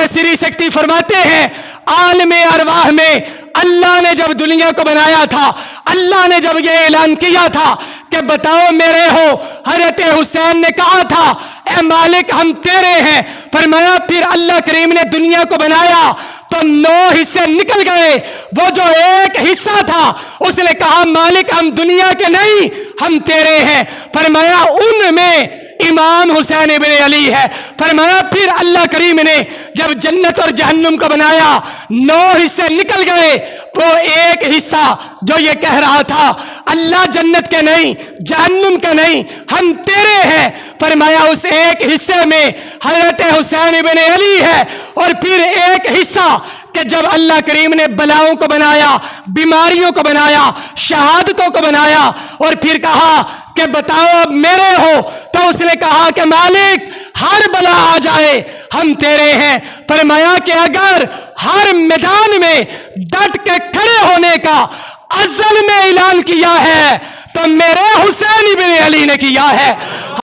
मुफस्सिरी सकती फरमाते हैं, आलमे अरवाह में अल्लाह ने जब दुनिया को बनाया था, अल्लाह ने जब ये ऐलान किया था कि बताओ मेरे हो, हजरत हुसैन ने कहा था ए मालिक हम तेरे हैं। फरमाया फिर अल्लाह करीम ने दुनिया को बनाया तो 9 हिस्से निकल गए, वो जो एक हिस्सा था उसने कहा मालिक हम दुनिया के नहीं, हम तेरे हैं। फरमाया उनमें इमाम हुसैन इब्न अली है। फरमाया फिर अल्लाह करीम ने जब जन्नत और जहन्नुम को बनाया 9 हिस्से निकल गए, वो एक हिस्सा जो ये कह रहा था अल्लाह जन्नत के नहीं, जहन्नुम के नहीं, हम तेरे हैं। फरमाया उस एक हिस्से में हजरत हुसैन इब्न अली है। और फिर एक हिस्सा कि जब अल्लाह करीम ने बलाओं को बनाया, बीमारियों को बनाया, शहादतों को बनाया और फिर कहा कि बताओ अब मेरे हो, तो उसने कहा कि मालिक हर बला आ जाए हम तेरे हैं। फरमाया कि अगर हर मैदान में डट के खड़े होने का अज़ल में ऐलान किया है तो मेरे हुसैन इब्न अली ने किया है।